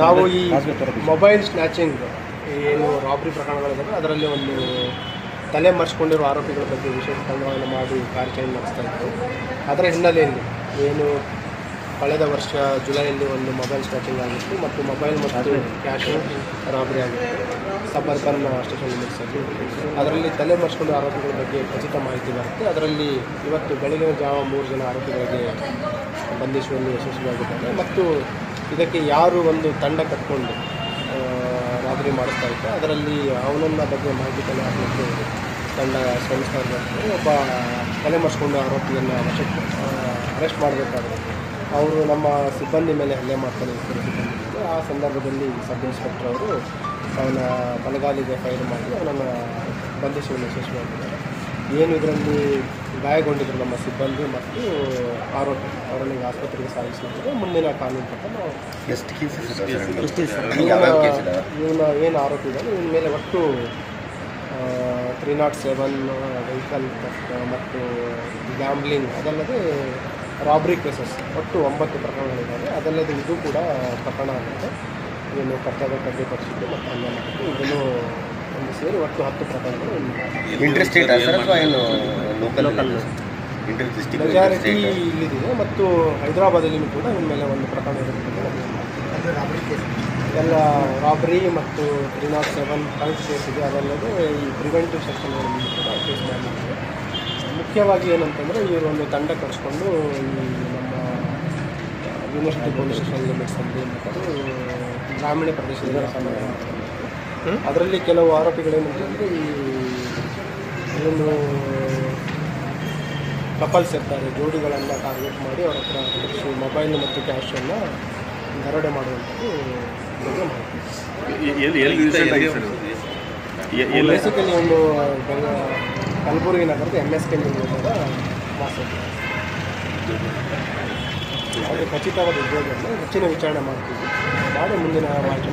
ನಾವು ಈ mobile snatching ಏನು ರಾಬ್ರಿ ಪ್ರಕರಣಗಳಿದ್ದಾವೆ ಅದರಲ್ಲಿ ಒಂದು ತಲೆ ಮರೆಸ್ಕೊಂಡಿರೋ ಆರೋಪಿಗಳ ಬಗ್ಗೆ ವಿಶೇಷ ತಂಡವನ್ನು ಮಾಡಿ ಕಾರ್ಯಾಚರಣೆ ನಡೆಸ್ತಾ ಇತ್ತು. ಅದರ ಹಿನ್ನೆಲೆಯಲ್ಲಿ ಏನು ಕಳೆದ ವರ್ಷ ಜುಲೈಯಲ್ಲಿ ಒಂದು ಮೊಬೈಲ್ ಸ್ನ್ಯಾಚಿಂಗ್ ಆಗಿತ್ತು ಮತ್ತು ಮೊಬೈಲ್ ಮತ್ತು ಕ್ಯಾಶು ರಾಬ್ರಿ ಆಗಿತ್ತು ಸಬರ್ಬನ್ ಸ್ಟೇಷನ್ ಲಿಮಿಟ್ಸಲ್ಲಿ. ಅದರಲ್ಲಿ ತಲೆ ಮರೆಸ್ಕೊಂಡ ಆರೋಪಿಗಳ ಬಗ್ಗೆ ಖಚಿತ ಮಾಹಿತಿ ಬರುತ್ತೆ. ಅದರಲ್ಲಿ ಇವತ್ತು ಬೆಳಗಿನ ಜಾವ 3 ಜನ ಆರೋಪಿಗಳಿಗೆ ಬಂಧಿಸುವಲ್ಲಿ ಯಶಸ್ವಿಯಾಗಿದ್ದಾರೆ ಮತ್ತು ಇದಕ್ಕೆ ಯಾರು ಒಂದು ತಂಡ ಕಟ್ಕೊಂಡು ರಾಬರಿ ಮಾಡಿಸ್ತಾ ಇತ್ತು ಅದರಲ್ಲಿ ಅವನನ್ನ ಬಗ್ಗೆ ಮಾಹಿತಿ ಕಲೆ ಹಾಕಲಿಕ್ಕೆ ತಂಡ ಶ್ರಮಿಸ್ತಾ ಇದ್ದಾರೆ. ಒಬ್ಬ ತಲೆ ಮರೆಸ್ಕೊಂಡು ಆರೋಪಿಯನ್ನು ವಶಕ್ಕೆ ಅರೆಸ್ಟ್ ಮಾಡಬೇಕಾದ್ರೆ ಅವರು ನಮ್ಮ ಸಿಬ್ಬಂದಿ ಮೇಲೆ ಹಲ್ಲೆ ಮಾಡ್ತಾರೆ ಸಿಬ್ಬಂದಿ. ಆ ಸಂದರ್ಭದಲ್ಲಿ ಸಬ್ ಇನ್ಸ್ಪೆಕ್ಟರ್ ಅವರು ಅವನ ಬಲಗಾಲಿಗೆ ಫೈರ್ ಮಾಡಿ ಅವನನ್ನು ಬಂಧಿಸುವಲ್ಲಿ ಯಶಸ್ವಿಯಾಗಿದ್ದಾರೆ. ಏನು ಇದರಲ್ಲಿ ಗಾಯಗೊಂಡಿದ್ದರು ನಮ್ಮ ಸಿಬ್ಬಂದಿ ಮತ್ತು ಆರೋಪಿ ಅವರನ್ನು ಆಸ್ಪತ್ರೆಗೆ ಸಾಗಿಸಲಾಗಿದೆ. ಮುಂದಿನ ಕಾನೂನು ಪ್ರಕಾರ ಇವನ ಏನು ಆರೋಪಿ ಇದ್ದಾನೆ ಇವನ ಮೇಲೆ ಒಟ್ಟು 307 ವೆಹಿಕಲ್ ಮತ್ತು ಗ್ಯಾಂಬ್ಲಿಂಗ್ ಅದಲ್ಲದೆ ರಾಬ್ರಿ ಕೇಸಸ್ ಒಟ್ಟು 9 ಪ್ರಕರಣಗಳಿದ್ದಾವೆ. ಅದಲ್ಲದೆ ಇದು ಕೂಡ ಪ್ರಕರಣ ಆಗುತ್ತೆ. ಏನು ಕರ್ತವ್ಯ ಅಡ್ಡಿಪಡಿಸಿದ್ದು ಮತ್ತು ಹಲ್ಲೆ ಮಾಡಿದ್ದು ಇದನ್ನು ಒಂದು ಸೇರಿ ಒಟ್ಟು 10 ಪ್ರಕರಣಗಳು. ಮೆಜಾರಿಟಿ ಇಲ್ಲಿದೆ ಮತ್ತು ಹೈದರಾಬಾದಲ್ಲಿಯೂ ಕೂಡ ನಿಮ್ಮ ಮೇಲೆ ಒಂದು ಪ್ರಕರಣ ಇರುತ್ತದೆ. ಎಲ್ಲ ರಾಬ್ರಿ ಮತ್ತು 307 ಕಳ್ಸ್ ಕೇಸ್ ಇದೆ. ಅದಲ್ಲದೆ ಈ ಪ್ರಿವೆಂಟಿವ್ ಸೆಕ್ಷನ್ಗಳಲ್ಲಿ ಕೂಡ ಕೇಸ್ ಮಾಡಲಿಕ್ಕೆ ಮುಖ್ಯವಾಗಿ ಏನಂತಂದರೆ ಇವರು ಒಂದು ತಂಡ ಕಟ್ಸ್ಕೊಂಡು ಈ ನಮ್ಮ ಯೂನಿವರ್ಸಿಟಿ ಪೊಲೀಸ್ ಸ್ಟೇಷನ್ ಲಿಮಿಟ್ಸಲ್ಲಿ ಮತ್ತು ಗ್ರಾಮೀಣ ಪ್ರದೇಶದಲ್ಲಿ ಸಮಯ ಅದರಲ್ಲಿ ಕೆಲವು ಆರೋಪಿಗಳೇನಂತಂದರೆ ಈ ಏನು ಕಪಲ್ಸ್ ಇರ್ತಾರೆ ಜೋಡಿಗಳೆಲ್ಲ ಟಾರ್ಗೆಟ್ ಮಾಡಿ ಅವ್ರ ಹತ್ರ ಮೊಬೈಲ್ ಮತ್ತು ಕ್ಯಾಶನ್ನು ದರೋಡೆ ಮಾಡುವಂಥದ್ದು ಬೇಸಿಕಲಿ ಒಂದು ಕಲಬುರಗಿ ನಗರದ MSK ನಿರ್ಮಾಣದ ವಾಸ ಅದು ಖಚಿತವಾದ ಉದ್ಯೋಗವನ್ನು ಹೆಚ್ಚಿನ ವಿಚಾರಣೆ ಮಾಡ್ತೀವಿ ಮಾಡಿ ಮುಂದಿನ ಮಾಹಿತಿ